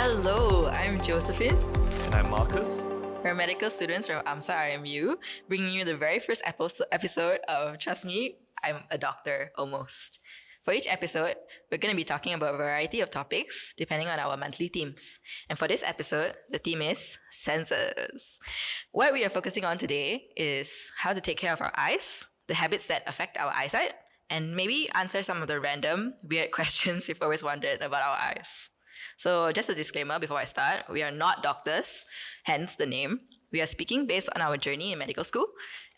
Hello, I'm Josephine. And I'm Marcus. We're medical students from AMSA RMU, bringing you the very first episode of Trust Me, I'm a Doctor Almost. For each episode, we're going to be talking about a variety of topics depending on our monthly themes. And for this episode, the theme is senses. What we are focusing on today is how to take care of our eyes, the habits that affect our eyesight, and maybe answer some of the random, weird questions you've always wondered about our eyes. So, just a disclaimer before I start, we are not doctors, hence the name. We are speaking based on our journey in medical school,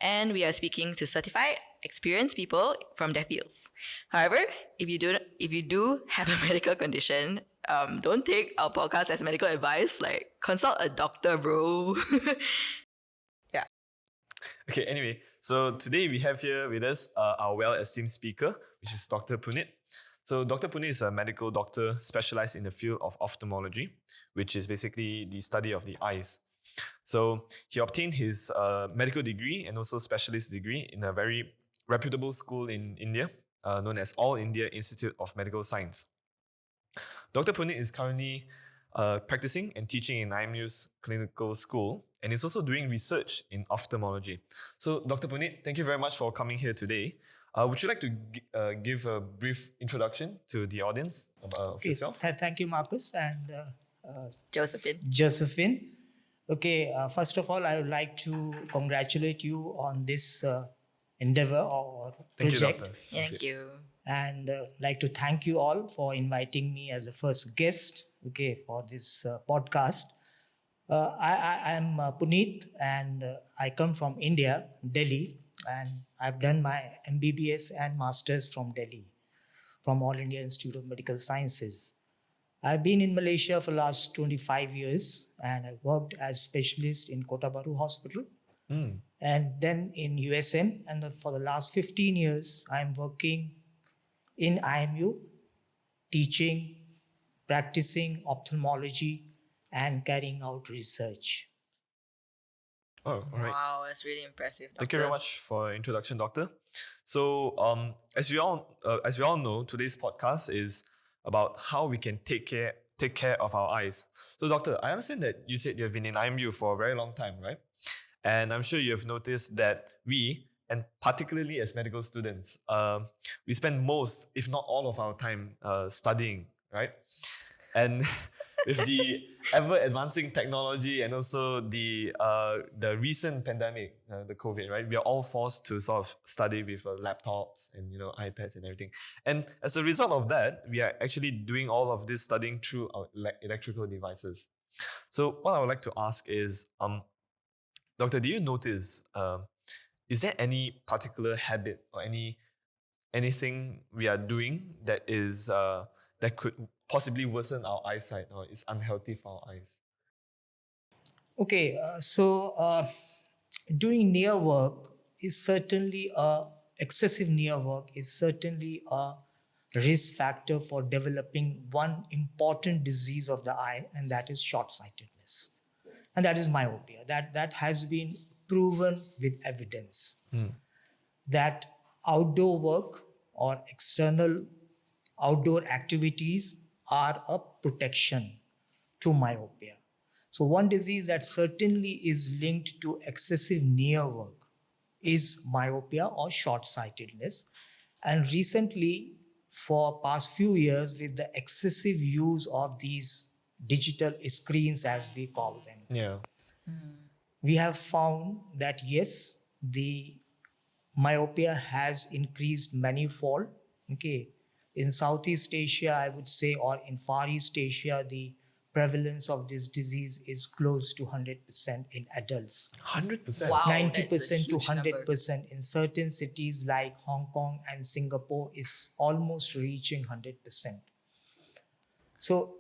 and we are speaking to certified, experienced people from their fields. However, if you do have a medical condition, don't take our podcast as medical advice. Like, consult a doctor, bro. Yeah. Okay, anyway, so today we have here with us our well-esteemed speaker, which is Dr. Puneet. So Dr. Puneet is a medical doctor specialized in the field of ophthalmology, which is basically the study of the eyes. So he obtained his medical degree and also specialist degree in a very reputable school in India, known as All India Institute of Medical Science. Dr. Puneet is currently practicing and teaching in IMU's clinical school, and is also doing research in ophthalmology. So Dr. Puneet, thank you very much for coming here today. Would you like to give a brief introduction to the audience of yourself? Thank you, Marcus and Josephine. Okay, first of all, I would like to congratulate you on this endeavor or Thank you, project. Doctor. Thank you. And like to thank you all for inviting me as the first guest, for this podcast. I am Puneet, and I come from India, Delhi, and I've done my MBBS and Masters from Delhi, from All India Institute of Medical Sciences. I've been in Malaysia for the last 25 years, and I worked as specialist in Kota Bharu Hospital, and then in USM. And for the last 15 years, I'm working in IMU, teaching, practicing ophthalmology, and carrying out research. Oh, all right. Wow, that's really impressive. Doctor. Thank you very much for your introduction, Doctor. So, as we all know, today's podcast is about how we can take care of our eyes. So, Doctor, I understand that you said you have been in IMU for a very long time, right? And I'm sure you have noticed that we, and particularly as medical students, we spend most, if not all, of our time studying, right? And with the ever-advancing technology and also the recent pandemic, the COVID, right? We are all forced to sort of study with laptops and iPads and everything. And as a result of that, we are actually doing all of this studying through our electrical devices. So what I would like to ask is, Doctor, do you notice, is there any particular habit or anything we are doing that is that could possibly worsen our eyesight or is unhealthy for our eyes? Okay, doing near work is certainly excessive near work is certainly a risk factor for developing one important disease of the eye, and that is short-sightedness, and that is myopia. That has been proven with evidence that outdoor work or external outdoor activities are a protection to myopia. So one disease that certainly is linked to excessive near work is myopia or short-sightedness. And recently, for past few years, with the excessive use of these digital screens, as we call them, we have found that yes, the myopia has increased manifold. In Southeast Asia, I would say, or in Far East Asia, the prevalence of this disease is close to 100% in adults. 100%? Wow. 90% to 100% in certain cities like Hong Kong and Singapore is almost reaching 100%. So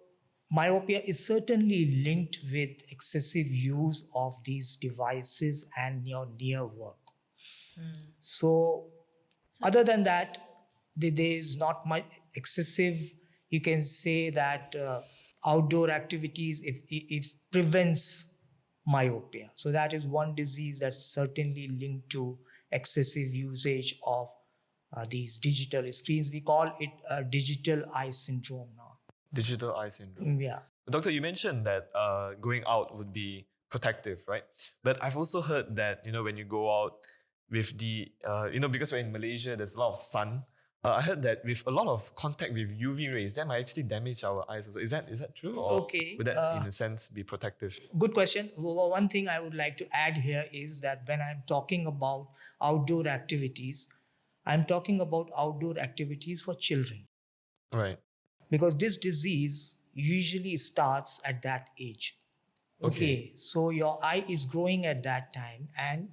myopia is certainly linked with excessive use of these devices and near work. So other than that, there is not much excessive, you can say that outdoor activities if prevents myopia. So that is one disease that's certainly linked to excessive usage of these digital screens. We call it digital eye syndrome now. Digital eye syndrome. Yeah. Doctor, you mentioned that going out would be protective, right? But I've also heard that, when you go out with because we're in Malaysia, there's a lot of sun. I heard that with a lot of contact with UV rays, that might actually damage our eyes. Also, is that true, or Okay. would that, in a sense, be protective? Good question. One thing I would like to add here is that when I'm talking about outdoor activities, I'm talking about outdoor activities for children, Right. because this disease usually starts at that age. Okay, so your eye is growing at that time, and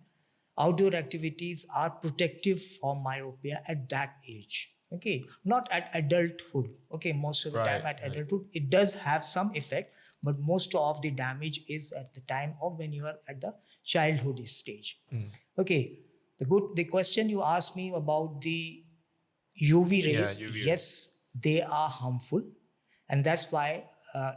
outdoor activities are protective for myopia at that age. Okay, not at adulthood. Okay, most of the time Right, at right. adulthood, it does have some effect, but most of the damage is at the time of when you are at the childhood stage. Okay, the question you asked me about the UV rays, UV rays. yes, they are harmful, and that's why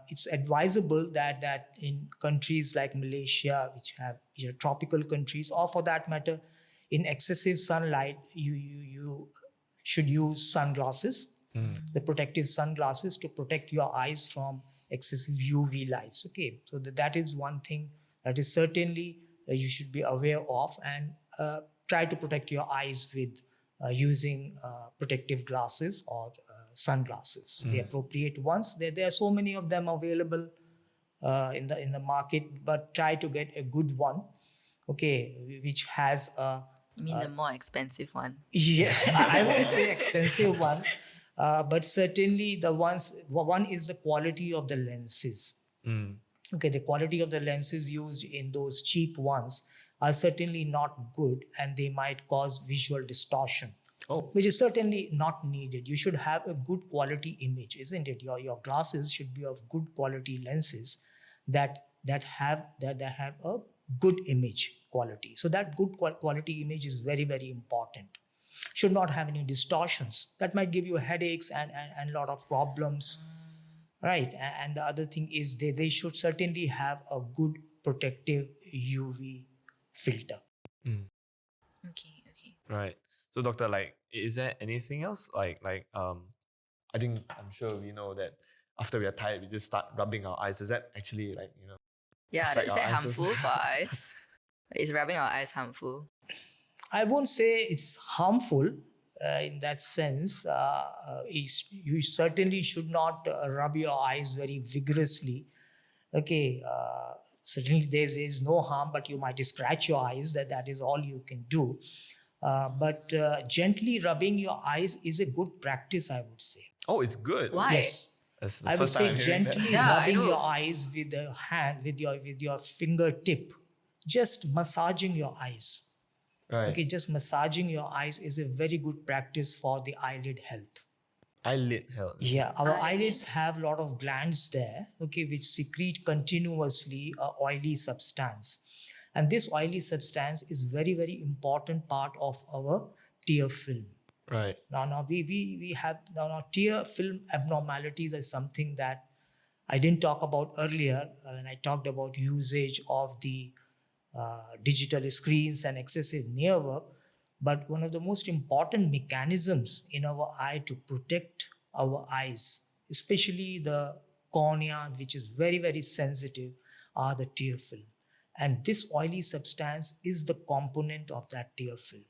it's advisable that in countries like Malaysia, which have tropical countries, or for that matter, in excessive sunlight, you should use sunglasses, the protective sunglasses to protect your eyes from excessive UV lights. Okay, so that is one thing that is certainly you should be aware of, and try to protect your eyes with using protective glasses or sunglasses, the appropriate ones. There are so many of them available in the market, but try to get a good one, okay, which has a You mean the more expensive one? yeah, I won't say expensive one, but certainly the one is the quality of the lenses. Okay, the quality of the lenses used in those cheap ones are certainly not good, and they might cause visual distortion. Oh. Which is certainly not needed. You should have a good quality image, isn't it? Your glasses should be of good quality lenses that have a good image quality. So that good quality image is very, very important. Should not have any distortions that might give you headaches and a lot of problems, right? And the other thing is they should certainly have a good protective UV filter. Okay. Right. So, doctor, is there anything else? I think I'm sure we know that after we are tired, we just start rubbing our eyes. Is that actually Yeah, affect is our that eyes also? harmful for our eyes? Is rubbing our eyes harmful? I won't say it's harmful in that sense. You certainly should not rub your eyes very vigorously. Okay, certainly there is no harm, but you might scratch your eyes. That is all you can do. But gently rubbing your eyes is a good practice, I would say. Oh, it's good. Why? Yes. That's the I would first time say I'm hearing that. gently Yeah, I rubbing know. your eyes with the hand, with your fingertip, just massaging your eyes. Right. Okay, just massaging your eyes is a very good practice for the eyelid health. Eyelid health. Yeah, our Eyelid? eyelids have a lot of glands there, okay, which secrete continuously a oily substance. And this oily substance is very, very important part of our tear film. Right. Now we have now tear film abnormalities is something that I didn't talk about earlier when I talked about usage of the digital screens and excessive near work. But one of the most important mechanisms in our eye to protect our eyes, especially the cornea, which is very, very sensitive, are the tear film. And this oily substance is the component of that tear film.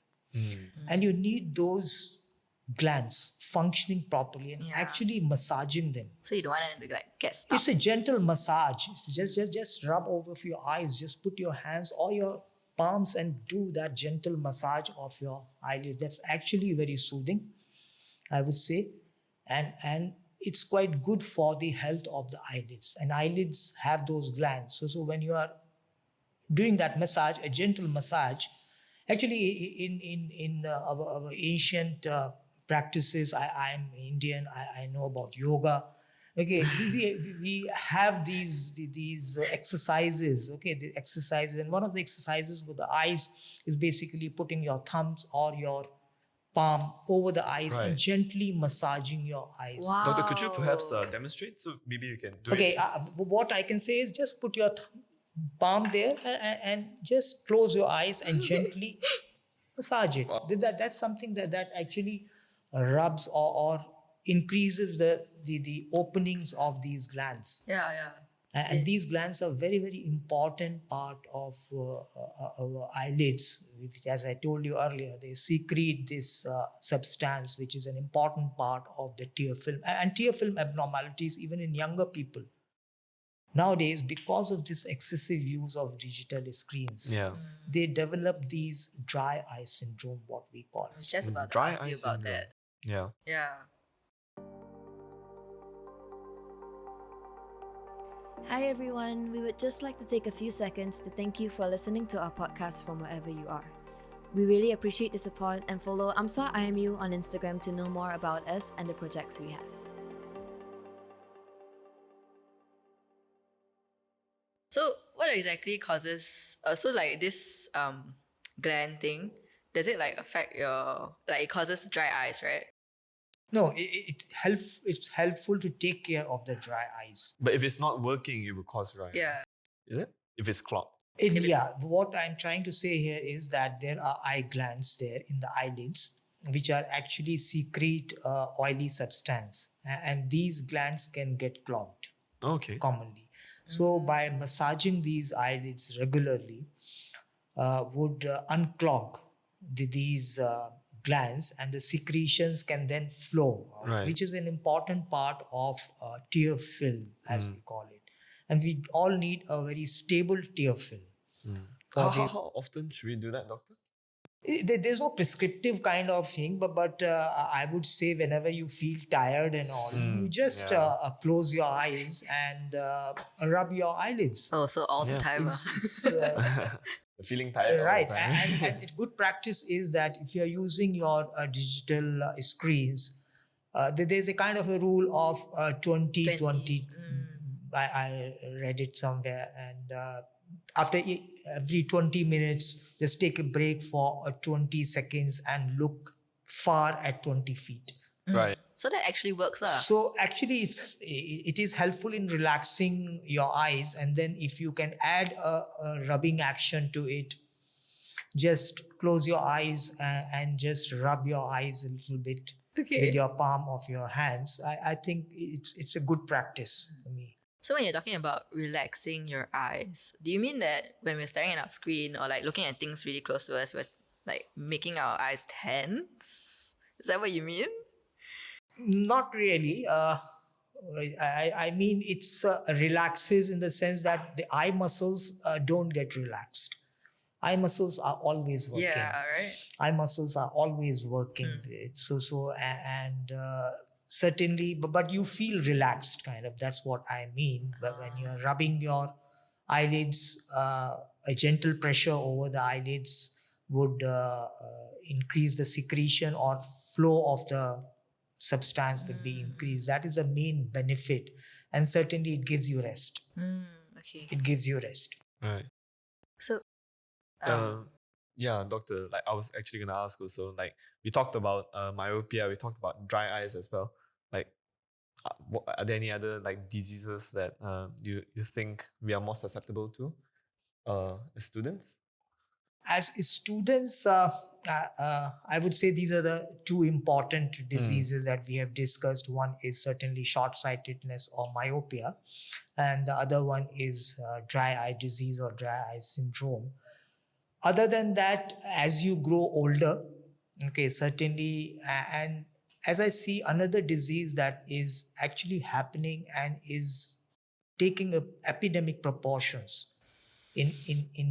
And you need those glands functioning properly and Yeah. actually massaging them. So you don't want to get stuck. It's a gentle massage. It's just rub over your eyes. Just put your hands or your palms and do that gentle massage of your eyelids. That's actually very soothing, I would say, and it's quite good for the health of the eyelids. And eyelids have those glands. So when you are doing that massage, a gentle massage, actually in our ancient practices, I am Indian. I know about yoga. Okay, we have these exercises. Okay, the exercises, and one of the exercises with the eyes is basically putting your thumbs or your palm over the eyes Right. and gently massaging your eyes. Wow. Doctor, could you perhaps demonstrate? So maybe you can do Okay, it. what I can say is just put your palm there and just close your eyes and gently massage it. That's something that actually rubs or increases the openings of these glands. Yeah. And these glands are very, very important part of our eyelids, which, as I told you earlier, they secrete this substance, which is an important part of the tear film. And tear film abnormalities, even in younger people. Nowadays, because of this excessive use of digital screens, Yeah. they develop these dry eye syndrome, what we call. I was just about to Dry ask eye you about syndrome. that. Yeah. Yeah. Hi everyone, we would just like to take a few seconds to thank you for listening to our podcast from wherever you are. We really appreciate the support and follow AMSA IMU on Instagram to know more about us and the projects we have. So what exactly causes so like this gland thing, does it like affect your, like it causes dry eyes, right? No, it's helpful to take care of the dry eyes. But if it's not working, it will cause dry eyes. Yeah. Is it? If it's clogged. And If it's- yeah, what I'm trying to say here is that there are eye glands there in the eyelids, which are actually secrete oily substance, and these glands can get clogged Okay. commonly. So by massaging these eyelids regularly, would unclog these glands, and the secretions can then flow out, Right. which is an important part of tear film, as we call it. And we all need a very stable tear film. For How often should we do that, doctor? there's no prescriptive kind of thing, but I would say whenever you feel tired and all, you just yeah. close your eyes and rub your eyelids. Oh, so all the Yeah. time. It's, Feeling tired right, all the time. and good practice is that if you're using your digital screens, there's a kind of a rule of 20 20. I read it somewhere, and after every 20 minutes, just take a break for 20 seconds and look far at 20 feet. Right. So that actually works. So actually, it is helpful in relaxing your eyes, and then if you can add a rubbing action to it, just close your eyes and just rub your eyes a little bit with your palm of your hands. I think it's a good practice for me. So when you're talking about relaxing your eyes, do you mean that when we're staring at our screen or like looking at things really close to us, we're like making our eyes tense? Is that what you mean? Not really. I mean, it's relaxes in the sense that the eye muscles don't get relaxed. Eye muscles are always working. Yeah, right. Eye muscles are always working. And certainly, but you feel relaxed, kind of. That's what I mean. But when you're rubbing your eyelids, a gentle pressure over the eyelids would increase the secretion or flow of the substance would be increased. That is the main benefit, and certainly it gives you rest. Okay. It gives you rest. Right. So, Yeah, doctor, like I was actually gonna ask also, like we talked about myopia, we talked about dry eyes as well. Like, are there any other like diseases that you think we are more susceptible to as students? As students, I would say these are the two important diseases that we have discussed. One is certainly short-sightedness or myopia, and the other one is dry eye disease or dry eye syndrome. Other than that, as you grow older, okay, certainly, and as I see another disease that is actually happening and is taking epidemic proportions in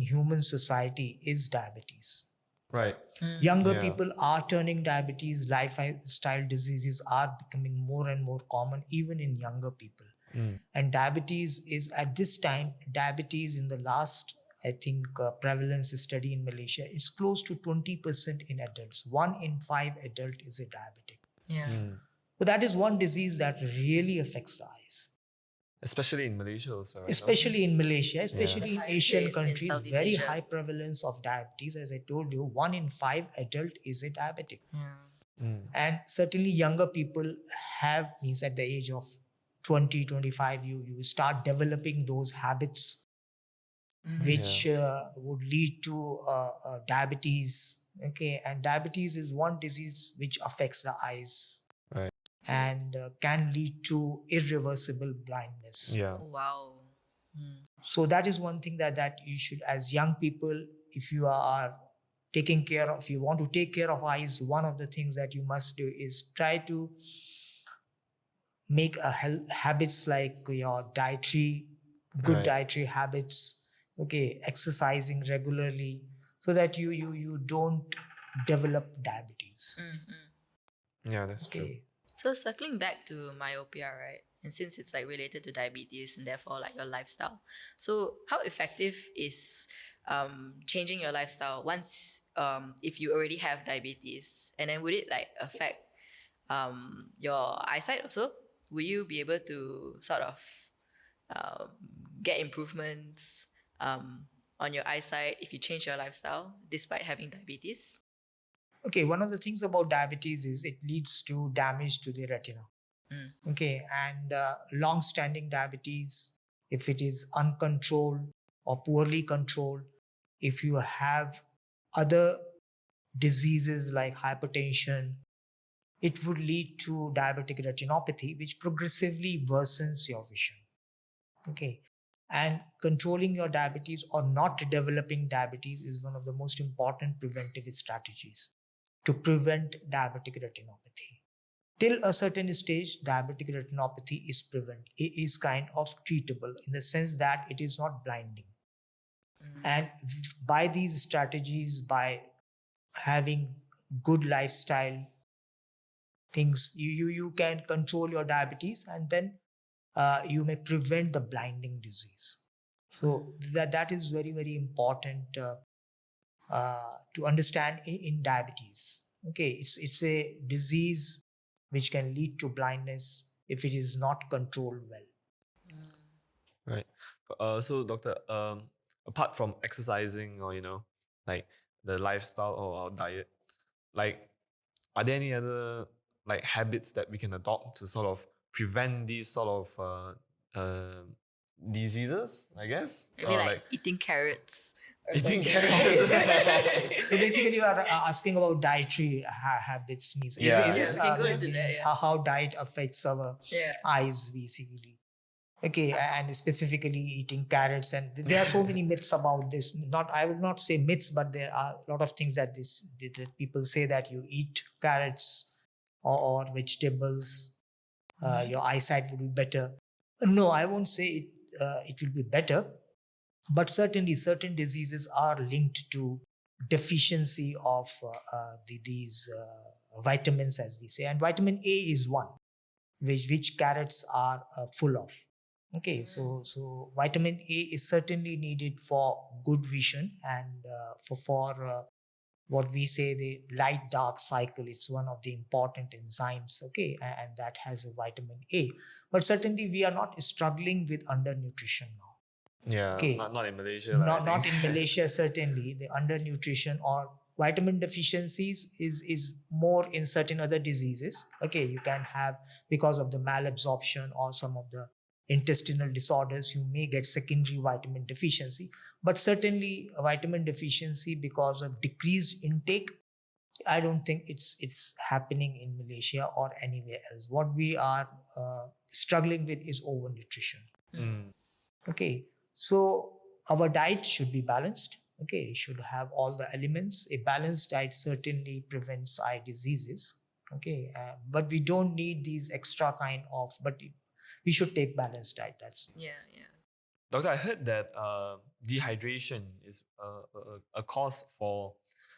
human society is diabetes. Right. Younger Yeah. people are turning diabetes. Lifestyle diseases are becoming more and more common even in younger people. And diabetes is at this time, diabetes in the last, I think, prevalence study in Malaysia, it's close to 20% in adults. 1 in 5 adult is a diabetic. yeah. So that is one disease that really affects the eyes. Especially in Malaysia also, right? Especially in Malaysia, especially in High Asian rate in countries, Southeast very Asia. high prevalence of diabetes. As I told you, 1 in 5 adult is a diabetic. And certainly younger people have, means at the age of 20, 25, you start developing those habits which would lead to diabetes. Okay, and diabetes is one disease which affects the eyes. Right. and can lead to irreversible blindness. Yeah. Oh, wow. Hmm. So that is one thing that you should, as young people, if you are taking care of, if you want to take care of eyes, one of the things that you must do is try to make habits like your good Right. dietary habits, okay, exercising regularly, so that you don't develop diabetes. Mm-hmm. Yeah, that's true. Okay. So circling back to myopia, right? And since it's like related to diabetes and therefore like your lifestyle, so how effective is changing your lifestyle once if you already have diabetes, and then would it like affect your eyesight also? Will you be able to sort of um, get improvements on your eyesight if you change your lifestyle despite having diabetes? Okay, one of the things about diabetes is it leads to damage to the retina. Mm. Okay, and long-standing diabetes, if it is uncontrolled or poorly controlled, if you have other diseases like hypertension, it would lead to diabetic retinopathy, which progressively worsens your vision. Okay, and controlling your diabetes or not developing diabetes is one of the most important preventive strategies to prevent diabetic retinopathy. Till a certain stage, diabetic retinopathy is kind of treatable in the sense that it is not blinding. And by these strategies, by having good lifestyle things, you can control your diabetes, and then you may prevent the blinding disease. So that is very, very important to understand in diabetes. Okay, it's a disease which can lead to blindness if it is not controlled well. Right. So doctor, apart from exercising or like the lifestyle or our diet, like are there any other like habits that we can adopt to sort of prevent these sort of diseases, I guess? Maybe Or like eating carrots or eating something. carrots. So basically, you are asking about dietary habits. Means Yeah, is yeah, it we can go into that, means yeah. how diet affects our Yeah. eyes basically. Okay, and specifically eating carrots, and there are so many myths about this. Not, I will not say myths, but there are a lot of things that that people say that you eat carrots or vegetables, your eyesight will be better. No, I won't say it will be better, but certainly certain diseases are linked to deficiency of these vitamins, as we say, and vitamin A is one, which carrots are full of. Okay, so vitamin A is certainly needed for good vision and for what we say the light dark cycle. It's one of the important enzymes. Okay, and that has a vitamin A. But certainly we are not struggling with undernutrition now. Yeah, Okay, not in Malaysia. Lah, I not think. in Malaysia. Certainly the undernutrition or vitamin deficiencies is more in certain other diseases. Okay, you can have, because of the malabsorption or some of the intestinal disorders, you may get secondary vitamin deficiency. But certainly a vitamin deficiency because of decreased intake, I don't think it's happening in Malaysia or anywhere else. What we are struggling with is overnutrition. Mm. Okay, so our diet should be balanced. Okay, it should have all the elements. A balanced diet certainly prevents eye diseases. Okay, but we don't need these extra kind of, but we should take balanced diet. That's it. Yeah, yeah. Doctor, I heard that dehydration is a cause for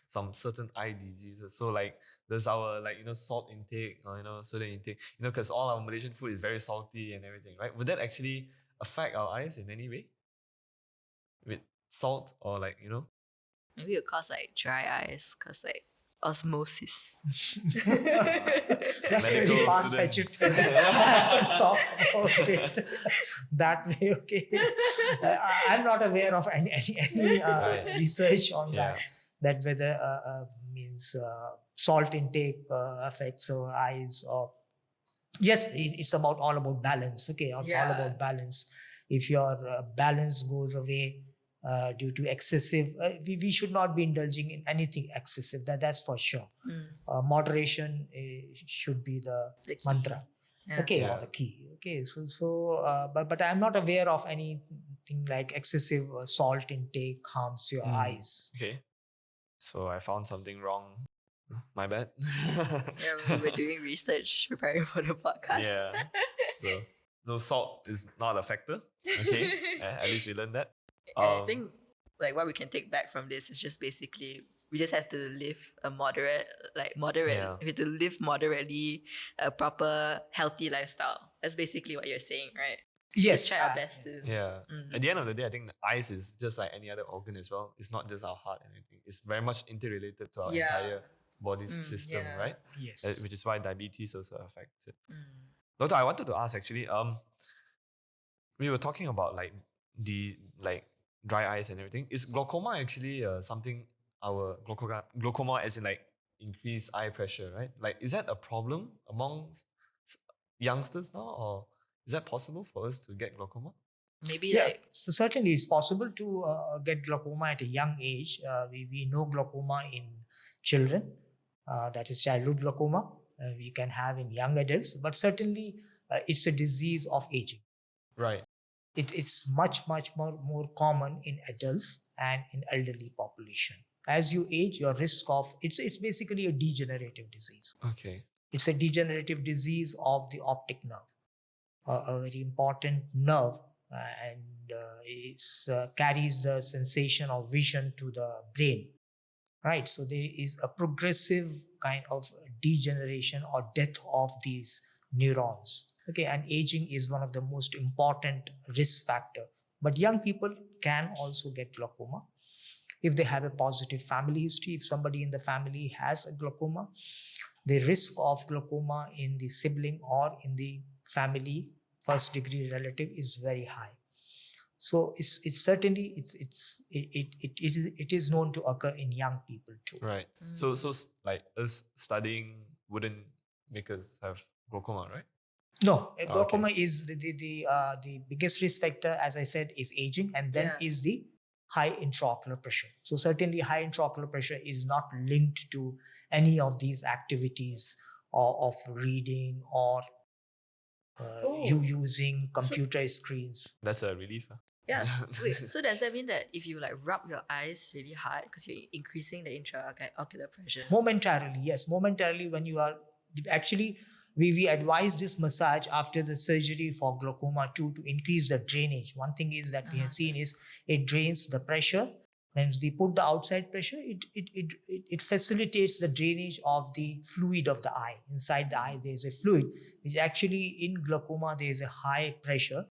some certain eye diseases. So like there's our salt intake or sodium intake. Because all our Malaysian food is very salty and everything, right? Would that actually affect our eyes in any way with salt or Maybe it cause like dry eyes, cause like osmosis. That's Medical very far-fetched students. talk about it that way. Okay, I'm not aware of any Right. research on Yeah. that whether means salt intake affects our eyes. Or yes, it's about all about balance. Okay, it's all Yeah. about balance. If your balance goes away, due to excessive. We should not be indulging in anything excessive. That's for sure. Moderation should be the The key. mantra. Yeah. Okay, Yeah. or the key. Okay, but I'm not aware of anything like excessive salt intake harms your eyes. Okay. So I found something wrong. My bad. Yeah, we were doing research preparing for the podcast. Yeah. So salt is not a factor. Okay. At least we learned that. And I think like what we can take back from this is just basically we just have to live a moderate. Yeah. We have to live moderately, a proper healthy lifestyle. That's basically what you're saying, right? Yes, Just try our best to. Yeah. Mm. At the end of the day, I think the eyes is just like any other organ as well. It's not just our heart and everything. It's very much interrelated to our Yeah. entire body system, yeah. right? Yes. Which is why diabetes also affects it. Mm. Doctor, I wanted to ask actually, we were talking about like the dry eyes and everything. Is glaucoma actually something our glaucoma as in like increased eye pressure, right? Like is that a problem among youngsters now, or is that possible for us to get glaucoma? Maybe Yeah, like so certainly it's possible to get glaucoma at a young age. We know glaucoma in children, that is childhood glaucoma. We can have in young adults, but certainly it's a disease of aging. Right. It's much more common in adults and in elderly population. As you age, your risk of it's basically a degenerative disease. Okay. It's a degenerative disease of the optic nerve, a very important nerve, and it carries the sensation of vision to the brain. Right, so there is a progressive kind of degeneration or death of these neurons. Okay, and aging is one of the most important risk factor. But young people can also get glaucoma if they have a positive family history. If somebody in the family has a glaucoma, the risk of glaucoma in the sibling or in the family first degree relative is very high. So it's certainly it is known to occur in young people too. Right. So like us studying wouldn't make us have glaucoma, right? No, okay. glaucoma is the biggest risk factor, as I said, is aging, and then Yeah. is the high intraocular pressure. So certainly high intraocular pressure is not linked to any of these activities or of reading or you using computer screens. That's a relief. Huh? yeah. Wait, so does that mean that if you like rub your eyes really hard because you're increasing the intraocular pressure? Momentarily, yes. Momentarily, when you are actually, we advise this massage after the surgery for glaucoma too, to increase the drainage. One thing is that we have seen is it drains the pressure. When we put the outside pressure, it facilitates the drainage of the fluid of the eye. Inside the eye, there is a fluid, which actually in glaucoma, there is a high pressure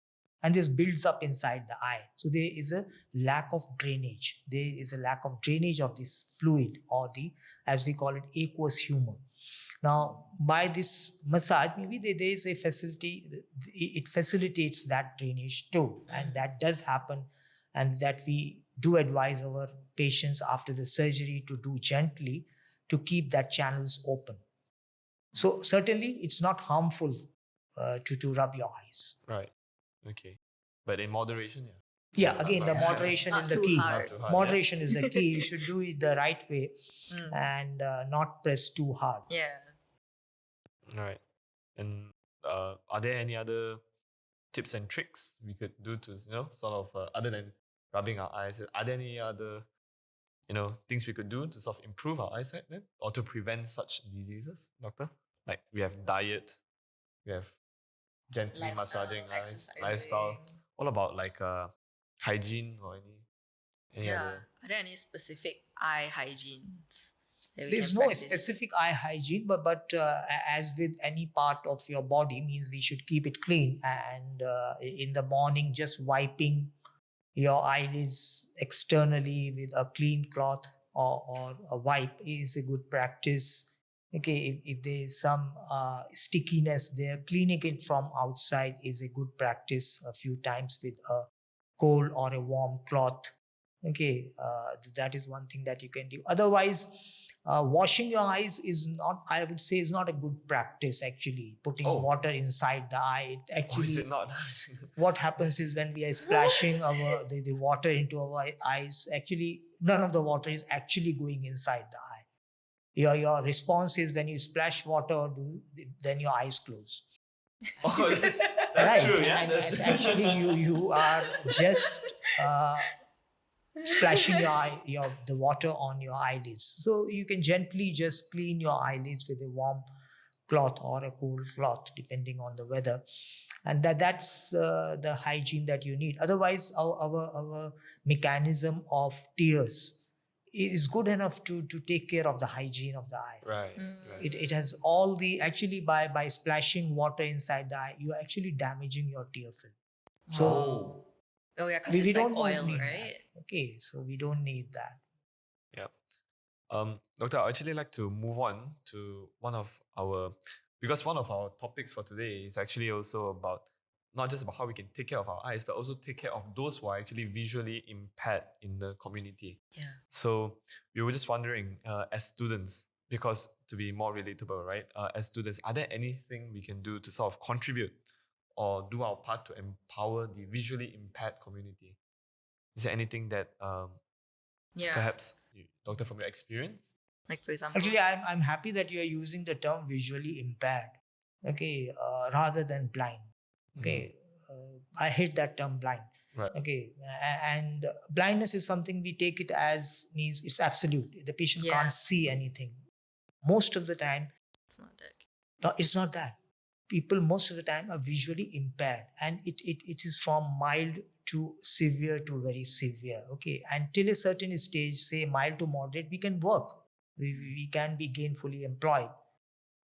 and this builds up inside the eye. So there is a lack of drainage. There is a lack of drainage of this fluid, or the, as we call it, aqueous humor. Now, by this massage, maybe there is a facility, it facilitates that drainage too. And that does happen, and that we do advise our patients after the surgery to do gently to keep that channels open. So certainly it's not harmful to rub your eyes. Right. Okay. But in moderation, yeah. Yeah, again, the moderation Not is the too key. hard. Not too hard. Moderation is the key. You should do it the right way and not press too hard. Yeah. Yeah. Right. And are there any other tips and tricks we could do to, sort of, other than rubbing our eyes, are there any other, things we could do to sort of improve our eyesight then? Or to prevent such diseases, doctor? Like we have diet, we have gently massaging eyes, lifestyle. What about like hygiene or any Yeah. other? Are there any specific eye hygienes? that we There's can no practice? specific eye hygiene, but as with any part of your body, means we should keep it clean. And in the morning, just wiping your eyelids externally with a clean cloth or a wipe is a good practice. Okay, if there is some stickiness there, cleaning it from outside is a good practice a few times with a cold or a warm cloth. Okay, that is one thing that you can do. Otherwise, Washing your eyes is not, I would say, is not a good practice actually. Putting Oh. water inside the eye, it Or is actually, it not? what happens is when we are splashing the water into our eyes, actually, none of the water is actually going inside the eye. Your response is when you splash water, then your eyes close. Oh, that's Right. true. Yeah, And that's it's actually you are just splashing the water on your eyelids. So you can gently just clean your eyelids with a warm cloth or a cool cloth, depending on the weather, and that's the hygiene that you need. Otherwise, our mechanism of tears is good enough to take care of the hygiene of the eye. right. It has all the, actually, by splashing water inside the eye, you are actually damaging your tear film. So Oh. Oh yeah, because we it's like don't oil, need right? that. Okay, so we don't need that. Yeah. Doctor, I'd actually like to move on to because one of our topics for today is actually also about not just about how we can take care of our eyes, but also take care of those who are actually visually impaired in the community. Yeah. So we were just wondering, as students, because to be more relatable, right? As students, are there anything we can do to sort of contribute or do our part to empower the visually impaired community? Is there anything that Yeah. perhaps, doctor, from your experience? Like for example. Actually, I'm happy that you are using the term visually impaired, okay, rather than blind. Okay, I hate that term blind. Right. Okay, and blindness is something we take it as means it's absolute. The patient Yeah. can't see anything. Most of the time, It's not that. no, it's not that. People most of the time are visually impaired, and it is from mild to severe to very severe. Okay, until a certain stage, say mild to moderate, we can work. We can be gainfully employed.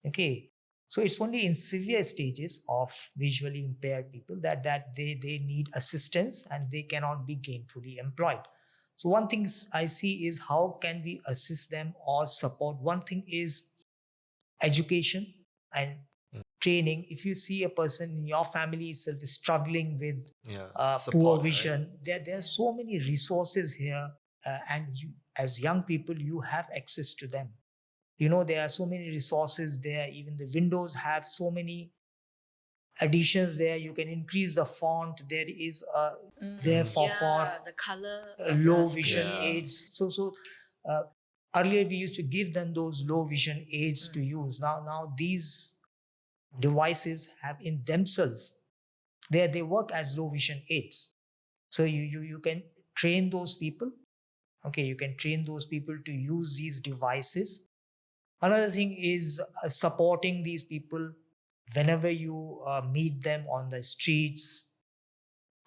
Okay, so it's only in severe stages of visually impaired people that they need assistance and they cannot be gainfully employed. So one thing I see is how can we assist them or support. One thing is education and training. If you see a person in your family itself is struggling with poor Support, right? vision, there are so many resources here, and you, as young people, you have access to them. There are so many resources there. Even the windows have so many additions there. You can increase the font. There is there for the color low vision Yeah. aids. So earlier we used to give them those low vision aids to use. Now these devices have in themselves, they work as low vision aids. So you can train those people. Okay, you can train those people to use these devices. Another thing is supporting these people whenever you meet them on the streets.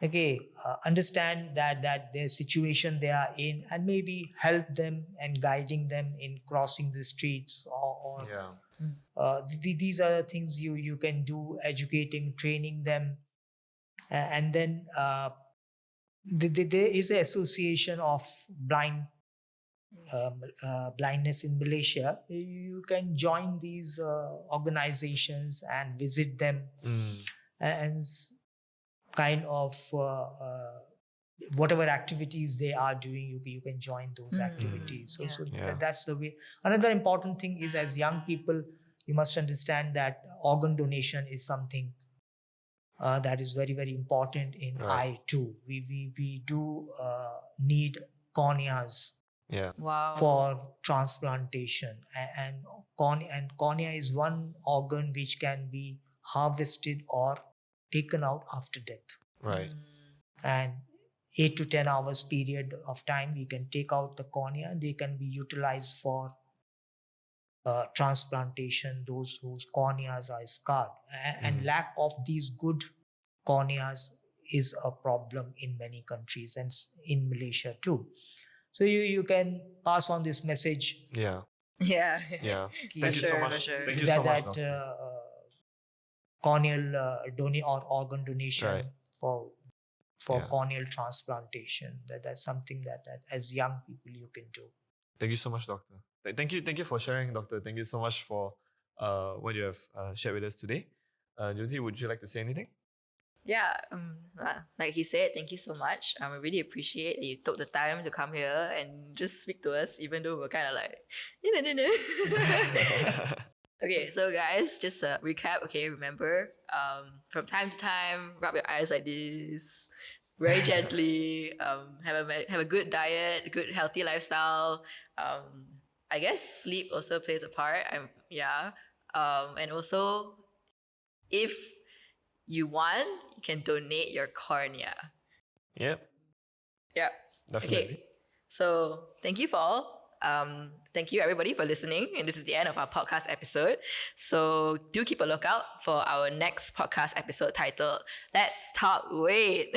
Okay, understand that their situation they are in, and maybe help them and guiding them in crossing the streets, or Yeah. these are the things you can do, educating, training them. And then there is an association of blindness in Malaysia. You can join these organizations and visit them, and kind of whatever activities they are doing, you can join those activities. So Yeah. that's the way. Another important thing is, as young people, you must understand that organ donation is something that is very, very important in Right. eye too. We do need corneas Yeah. Wow. for transplantation, and cornea is one organ which can be harvested or taken out after death. Right. And 8 to 10 hours period of time, we can take out the cornea, and they can be utilized for transplantation, those whose corneas are scarred. And lack of these good corneas is a problem in many countries, and in Malaysia too. So you can pass on this message. Yeah. Yeah. Yeah. For Thank you so sure, much. for sure. Thank you so much, that doctor. corneal or organ donation Right. for Yeah. corneal transplantation. That's something that as young people you can do. Thank you so much, doctor. Thank you for sharing, doctor. Thank you so much for what you have shared with us today. Josie, would you like to say anything? Yeah, like he said, thank you so much. I really appreciate that you took the time to come here and just speak to us, even though we're kind of like, okay, so guys, just a recap. Okay, remember, from time to time, rub your eyes like this, very gently. Have a good diet, good healthy lifestyle. I guess sleep also plays a part. And also, if you want, you can donate your cornea. Yep, Yeah. definitely. Okay. So thank you for all. Thank you everybody for listening. And this is the end of our podcast episode. So do keep a lookout for our next podcast episode titled Let's Talk Weight.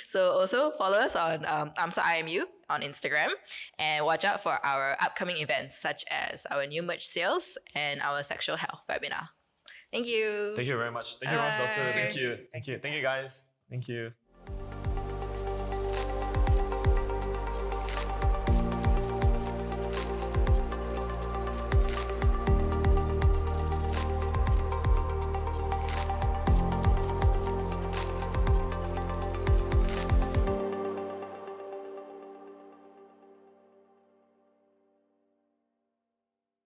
So also follow us on AMSA IMU on Instagram and watch out for our upcoming events such as our new merch sales and our sexual health webinar. Thank you. Thank you very much. Thank you very much, doctor. Bye. Thank you. Thank you, guys. Thank you.